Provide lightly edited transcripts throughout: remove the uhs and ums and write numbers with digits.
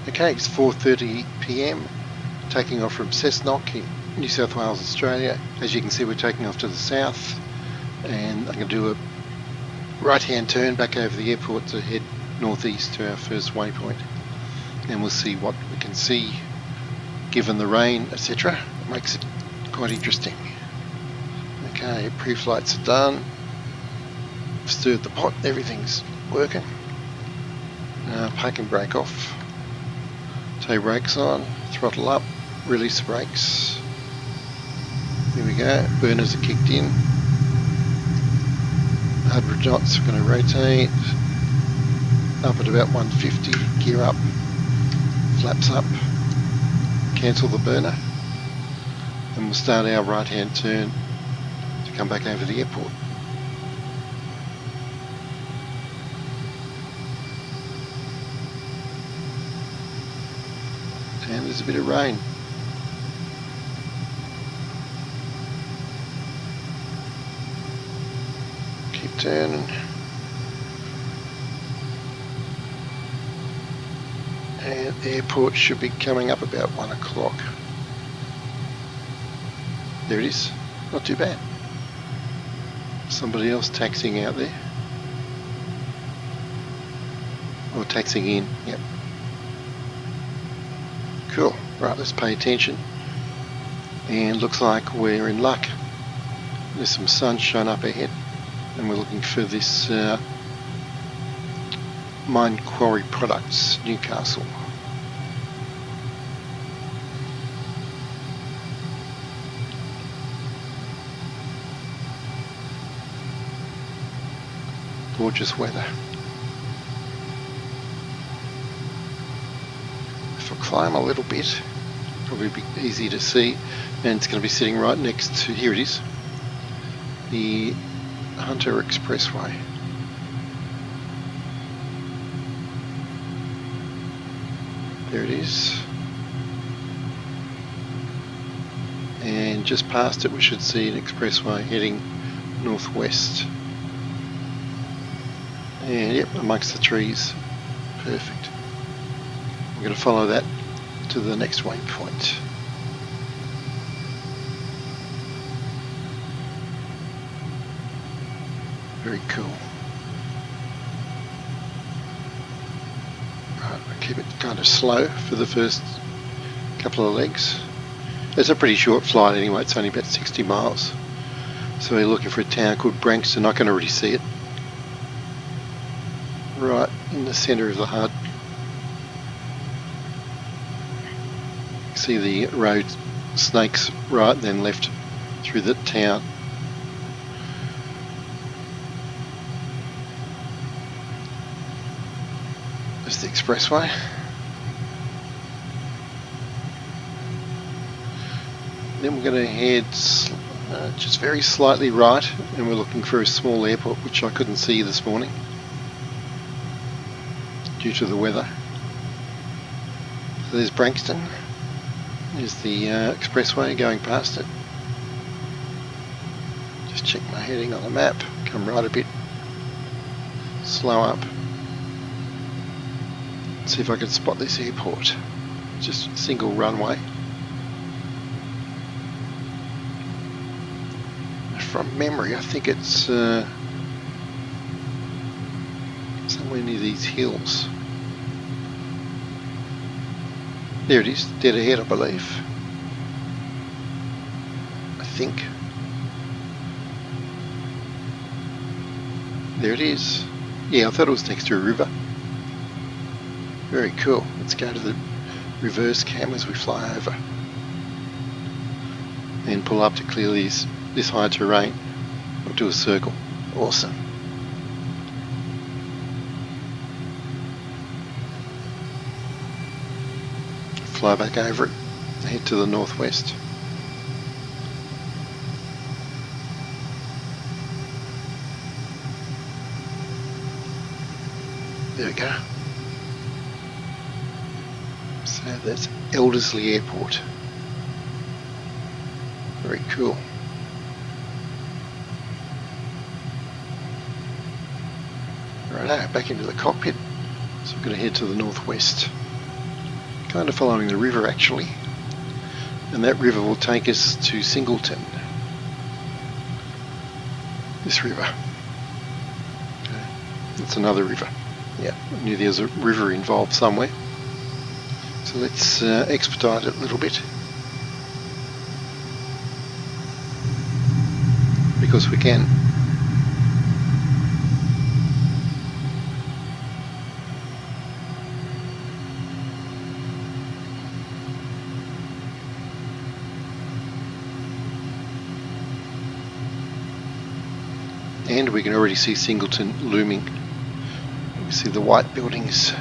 Okay, it's 4:30 p.m. taking off from Cessnock in New South Wales, Australia. As you can see, we're taking off to the south, and I'm going to do a right-hand turn back over the airport to head northeast to our first waypoint, and we'll see what we can see given the rain, etc. It makes it quite interesting. Okay, pre-flights are done. Stirred the pot, everything's working. Parking brake off. Toe brakes on, throttle up, release the brakes. Here we go, burners are kicked in. 100 knots, we're going to rotate. Up at about 150, gear up, flaps up, cancel the burner. And we'll start our right hand turn to come back over the airport. And there's a bit of rain. Keep turning. And the airport should be coming up about 1 o'clock. There it is. Not too bad. Somebody else taxiing out there. Or taxiing in, yep. Cool. Right, let's pay attention. And looks like we're in luck. There's some sunshine up ahead, and we're looking for this Mine Quarry Products, Newcastle. Gorgeous weather. If I climb a little bit, probably be easy to see, and it's going to be sitting right next to, here it is, the Hunter Expressway. There it is. And just past it we should see an expressway heading northwest. And yep, amongst the trees. Perfect. We're going to follow that to the next waypoint. Very cool. Right, I'll keep it kind of slow for the first couple of legs. It's a pretty short flight anyway, it's only about 60 miles. So we're looking for a town called Branxton. I can already see it. Right in the centre of the HUD. See the road snakes right then left through the town. There's the expressway. Then we're going to head just very slightly right, and we're looking for a small airport which I couldn't see this morning due to the weather. So there's Branxton. There's the expressway going past it. Just check my heading on the map. Come right a bit. Slow up. See if I can spot this airport. Just a single runway. From memory, I think it's somewhere near these hills. There it is, dead ahead I believe. I think. There it is. Yeah, I thought it was next to a river. Very cool. Let's go to the reverse cam as we fly over. And pull up to clear this high terrain. Or do a circle. Awesome. Fly back over it, head to the northwest. There we go. So that's Elderslie Airport. Very cool. Righto, back into the cockpit. So I'm going to head to the northwest. kind of following the river actually, and that river will take us to Singleton. This river. Okay. That's another river. Yeah, I knew there was a river involved somewhere. So let's expedite it a little bit, because we can. And we can already see Singleton looming. We see the white buildings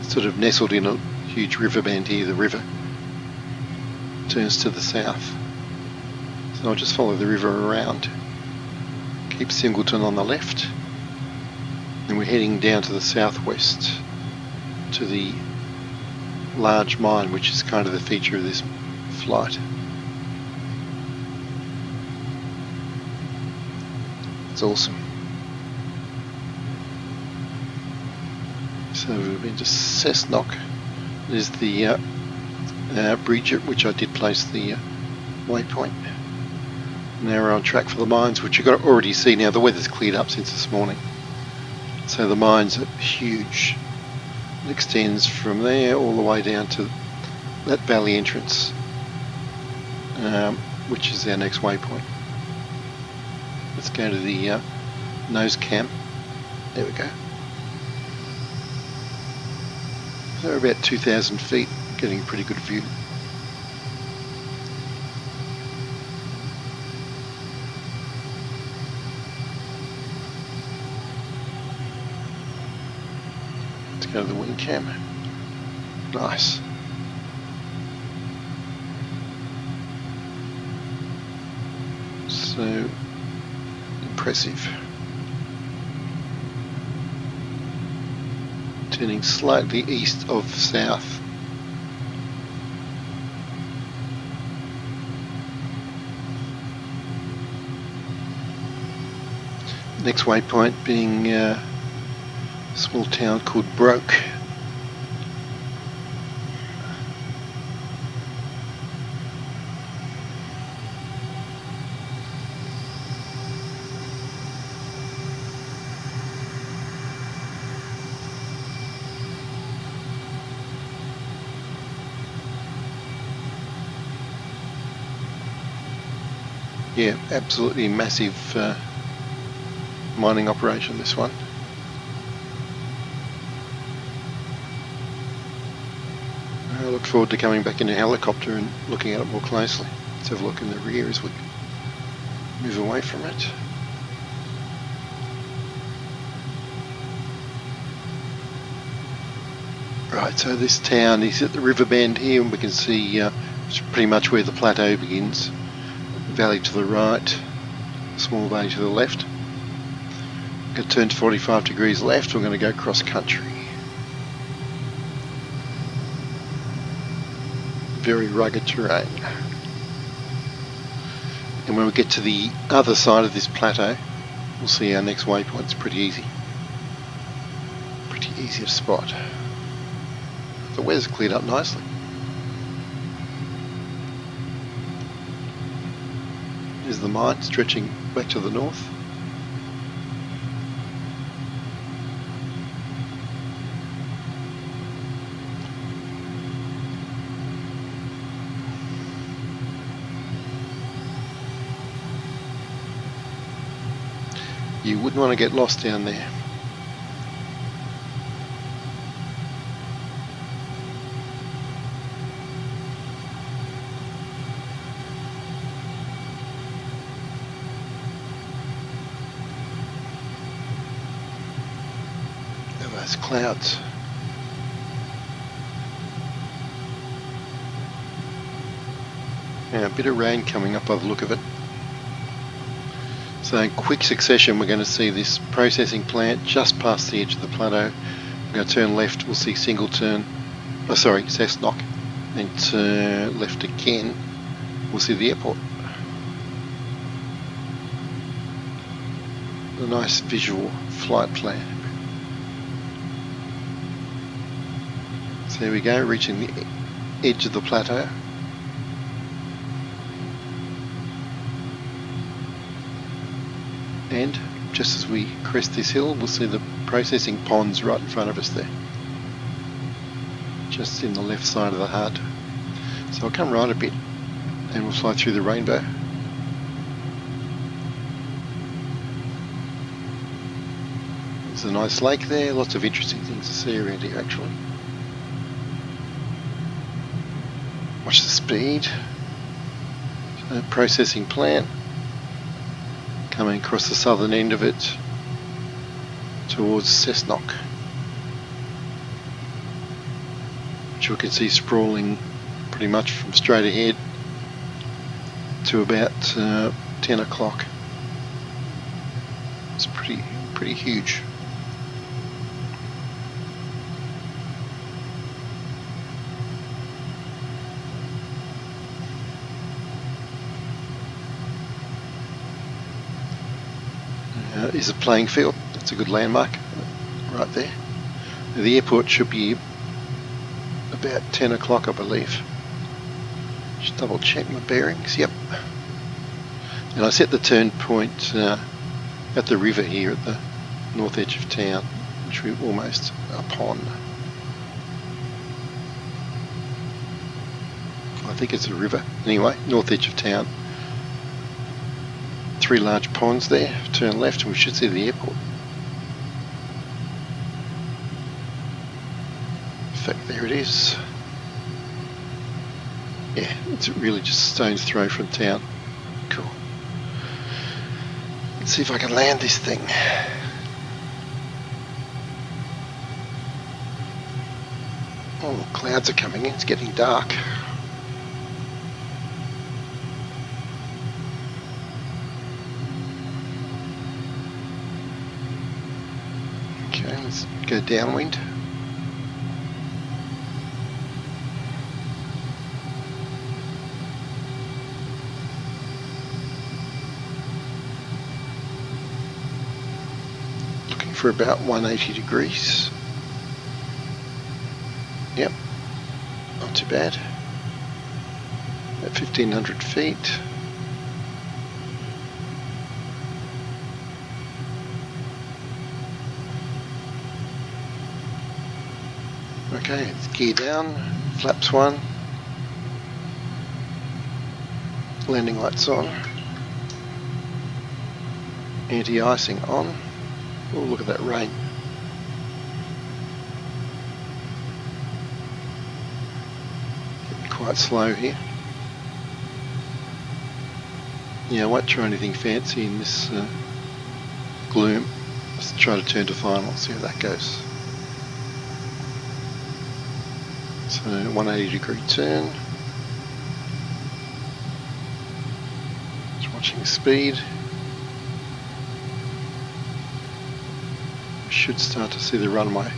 sort of nestled in a huge river band here. The river turns to the south. So I'll just follow the river around. Keep Singleton on the left. And we're heading down to the southwest to the large mine, which is kind of the feature of this flight. It's awesome. So we've been to Cessnock. There's the bridge at which I did place the waypoint. Now we're on track for the mines, which you've got to already see now. The weather's cleared up since this morning. So the mines are huge. It extends from there all the way down to that valley entrance, which is our next waypoint. Let's go to the nose cam. There we go. So we're about 2,000 feet, getting a pretty good view. Let's go to the wing cam. Nice. So impressive. Turning slightly east of south. Next waypoint being a small town called Broke. Yeah, absolutely massive mining operation, this one. I look forward to coming back in a helicopter and looking at it more closely. Let's have a look in the rear as we move away from it. Right, so this town is at the river bend here, and we can see it's pretty much where the plateau begins. Valley to the right, small valley to the left. I'm going to turn to 45 degrees left. We're going to go cross country. Very rugged terrain. And when we get to the other side of this plateau, we'll see our next waypoint. It's pretty easy. Pretty easy to spot. The weather's cleared up nicely. There's the mine stretching back to the north. You wouldn't want to get lost down there. Those clouds. Yeah, a bit of rain coming up by the look of it. So in quick succession we're going to see this processing plant just past the edge of the plateau. We're going to turn left, we'll see Cessnock, and turn left again, we'll see the airport. A nice visual flight plan. So here we go, reaching the edge of the plateau. And just as we crest this hill, we'll see the processing ponds right in front of us there. Just in the left side of the HUD. So I'll come right a bit and we'll fly through the rainbow. There's a nice lake there, lots of interesting things to see around here actually. Watch the speed. So processing plant coming across the southern end of it towards Cessnock, which we can see sprawling pretty much from straight ahead to about 10 o'clock. It's pretty huge. Is a playing field. That's a good landmark right there. The airport should be about 10 o'clock, I believe. Just double check my bearings. Yep. And I set the turn point at the river here at the north edge of town, which we're almost upon. I think it's a river. Anyway, north edge of town. 3 large ponds there. Turn left and we should see the airport. In fact, there it is. Yeah, it's really just a stone's throw from town. Cool. Let's see if I can land this thing. Oh, clouds are coming in. It's getting dark. Okay, let's go downwind. Looking for about 180 degrees. Yep, not too bad. At 1500 feet. Okay, it's gear down, flaps 1, landing lights on, anti-icing on. Oh, look at that rain. Getting quite slow here. Yeah, I won't try anything fancy in this gloom. Let's try to turn to final, see how that goes. So 180 degree turn. Just watching speed. We should start to see the runway.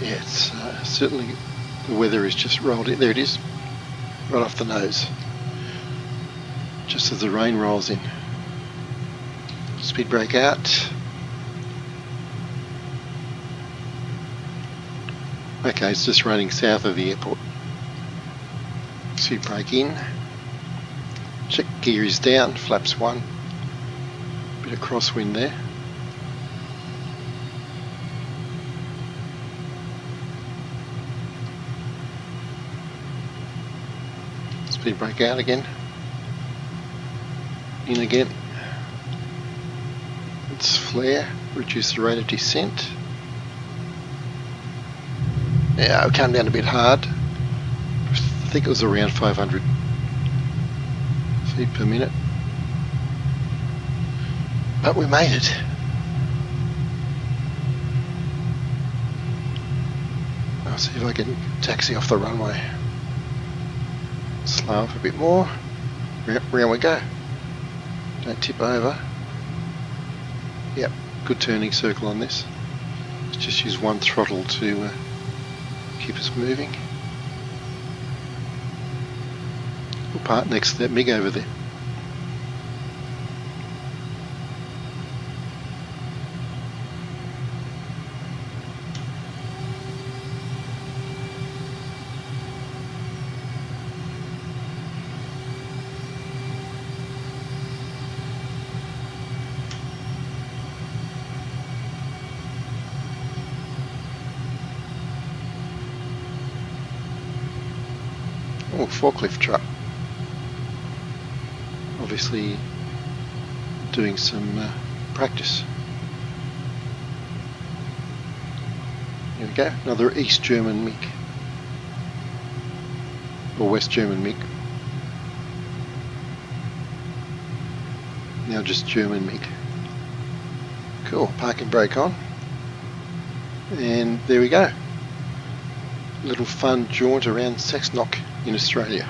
Yeah, it's certainly the weather is just rolled in. There it is, right off the nose. Just as the rain rolls in. Speed brake out. Okay, it's just running south of the airport. Speed brake in. Check gear is down, flaps 1. Bit of crosswind there. Speed brake out again. In again. Let's flare, reduce the rate of descent. Yeah, I've come down a bit hard. I think it was around 500 feet per minute. But we made it. I'll see if I can taxi off the runway. Slow up a bit more. Round we go. Don't tip over. Yep, good turning circle on this. Let's just use one throttle to keep us moving. We'll park next to that MiG over there. Oh, forklift truck. Obviously doing some practice. Here we go, another East German MiG. Or West German MiG. Now just German MiG. Cool, parking brake on. And there we go. Little fun jaunt around Cessnock in Australia.